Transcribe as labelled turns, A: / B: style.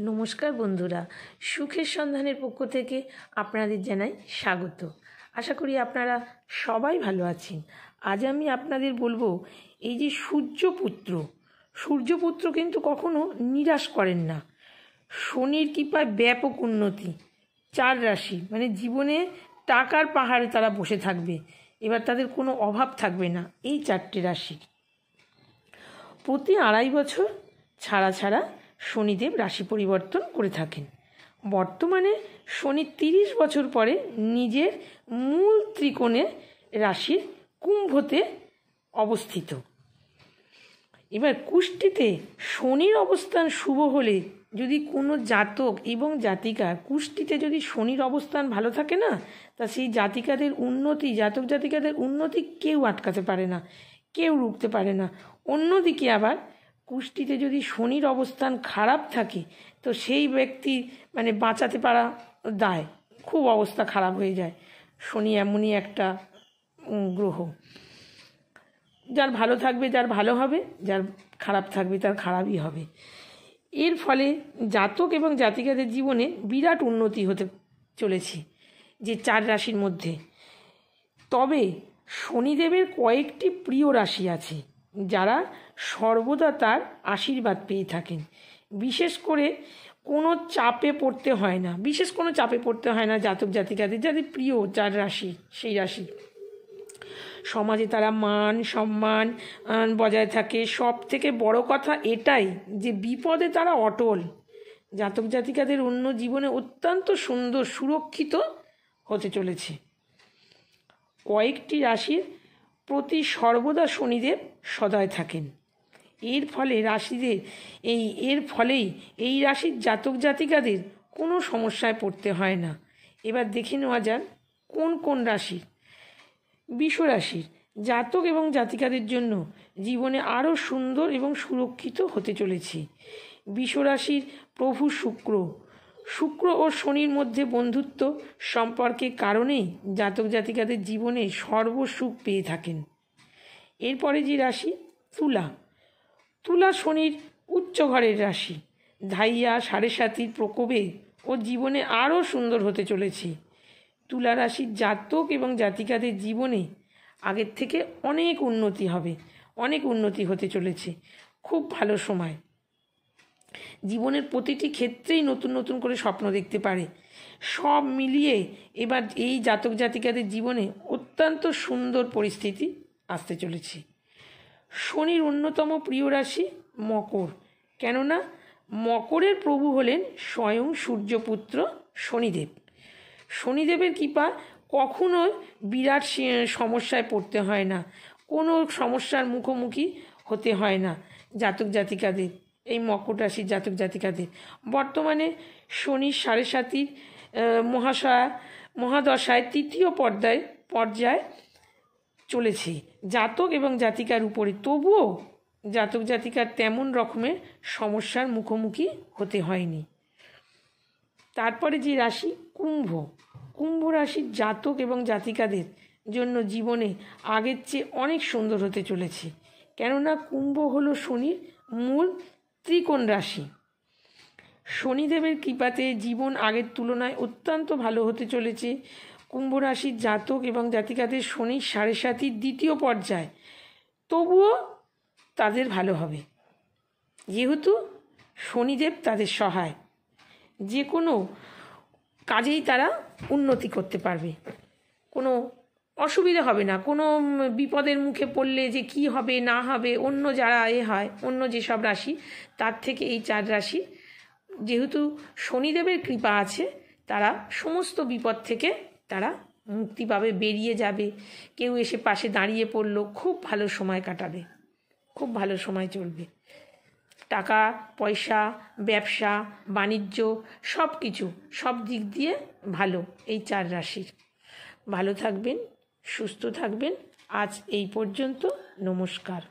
A: নমস্কার বন্ধুরা, সুখের সন্ধানের পক্ষ থেকে আপনাদের জানাই স্বাগত। আশা করি আপনারা সবাই ভালো আছেন। আজ আমি আপনাদের বলবো, এই যে সূর্যপুত্র কিন্তু কখনো নিরাশ করেন না। শনির কৃপায় ব্যাপক উন্নতি, 4 রাশি, মানে জীবনে টাকার পাহাড়ে তারা বসে থাকবে। এবার তাদের কোনো অভাব থাকবে না। এই 4টে রাশি প্রতি 2.5 বছর ছাড়া ছাড়া শনিদেব রাশি পরিবর্তন করে থাকেন। বর্তমানে শনি 30 বছর পরে নিজের মূল ত্রিকোণে রাশির কুম্ভতে অবস্থিত। এবার কুষ্টিতে শনির অবস্থান শুভ হলে, যদি কোনো জাতক এবং জাতিকার কুষ্টিতে যদি শনির অবস্থান ভালো থাকে না, তা সেই জাতিকাদের উন্নতি, জাতক জাতিকাদের উন্নতি কেউ আটকাতে পারে না, কেউ রুখতে পারে না। অন্যদিকে আবার কুষ্টিতে যদি শনির অবস্থান খারাপ থাকে, তো সেই ব্যক্তি মানে বাঁচাতে পারা দায়, খুব অবস্থা খারাপ হয়ে যায়। শনি এমনই একটা গ্রহ, যার ভালো থাকবে যার ভালো হবে, যার খারাপ থাকবে তার খারাপই হবে। এর ফলে জাতক এবং জাতিকাদের জীবনে বিরাট উন্নতি হতে চলেছে যে 4 রাশির মধ্যে। তবে শনিদেবের কয়েকটি প্রিয় রাশি আছে যারা সর্বদা তার আশীর্বাদ পেয়ে থাকেন। বিশেষ কোনো চাপে পড়তে হয় না জাতক জাতিকাদের, যাদের প্রিয় 4 রাশি, সেই রাশি সমাজে তারা মান সম্মান বজায় থাকে। সব থেকে বড় কথা এটাই যে বিপদে তারা অটল। জাতক জাতিকাদের অন্য জীবনে অত্যন্ত সুন্দর সুরক্ষিত হতে চলেছে। কয়েকটি রাশির প্রতি সর্বদা শনিদেব সদয় থাকেন। এর ফলেই এই রাশির জাতক জাতিকাদের কোনো সমস্যায় পড়তে হয় না। এবার দেখে নেওয়া যাক কোন কোন রাশি। বৃষ রাশির জাতক এবং জাতিকাদের জন্য জীবনে আরও সুন্দর এবং সুরক্ষিত হতে চলেছে। বৃষ রাশির প্রভু শুক্র ও শনির মধ্যে বন্ধুত্ব সম্পর্কের কারণেই জাতক জাতিকাদের জীবনে সর্বসুখ পেয়ে থাকেন। এরপরে যে রাশি তুলা শনির উচ্চ ঘরের রাশি। ধাইয়া 7.5 প্রকোপে ও জীবনে আরও সুন্দর হতে চলেছে। তুলা রাশির জাতক এবং জাতিকাদের জীবনে আগের থেকে অনেক উন্নতি হতে চলেছে। খুব ভালো সময়। জীবনের প্রতিটি ক্ষেত্রেই নতুন নতুন করে স্বপ্ন দেখতে পারে। সব মিলিয়ে এবার এই জাতক জাতিকাদের জীবনে অত্যন্ত সুন্দর পরিস্থিতি আসতে চলেছে। শনির অন্যতম প্রিয় রাশি মকর, কেননা মকরের প্রভু হলেন স্বয়ং সূর্যপুত্র শনিদেব। শনিদেবের কৃপা কখনো বিরাট সমস্যায় পড়তে হয় না, কোনো সমস্যার মুখোমুখি হতে হয় না জাতক জাতিকাদের, এই মকর রাশির জাতক জাতিকাদের। বর্তমানে শনির 7.5 মহাদশায় 3য় পর্যায়ে চলেছে জাতক এবং জাতিকার উপরে। তবুও জাতক জাতিকার তেমন রকমের সমস্যার মুখোমুখি হতে হয়নি। তারপরে যে রাশি কুম্ভ রাশির জাতক এবং জাতিকাদের জন্য জীবনে আগের চেয়ে অনেক সুন্দর হতে চলেছে, কেননা কুম্ভ হলো শনির মূল ত্রিকোণ রাশি। শনিদেবের কৃপাতে জীবন আগের তুলনায় অত্যন্ত ভালো হতে চলেছে। কুম্ভ রাশির জাতক এবং জাতিকাদের শনির 7.5 দ্বিতীয় পর্যায়, তবুও তাদের ভালো হবে, যেহেতু শনিদেব তাদের সহায়। যে কোনো কাজেই তারা উন্নতি করতে পারবে, কোনো অসুবিধা হবে না। কোনো বিপদের মুখে পড়লে যে কি হবে না হবে, অন্য যারা অন্য যেসব রাশি, তার থেকে এই 4 রাশি যেহেতু শনিদেবের কৃপা আছে, তারা সমস্ত বিপদ থেকে তারা মুক্তি পাবে, বেরিয়ে যাবে। কেউ এসে পাশে দাঁড়িয়ে পড়লো, খুব ভালো সময় কাটাবে, খুব ভালো সময় চলবে। টাকা পয়সা, ব্যবসা বাণিজ্য সব দিক দিয়ে ভালো এই 4 রাশির। ভালো থাকবেন, সুস্থ থাকবেন। আজ এই পর্যন্ত। নমস্কার।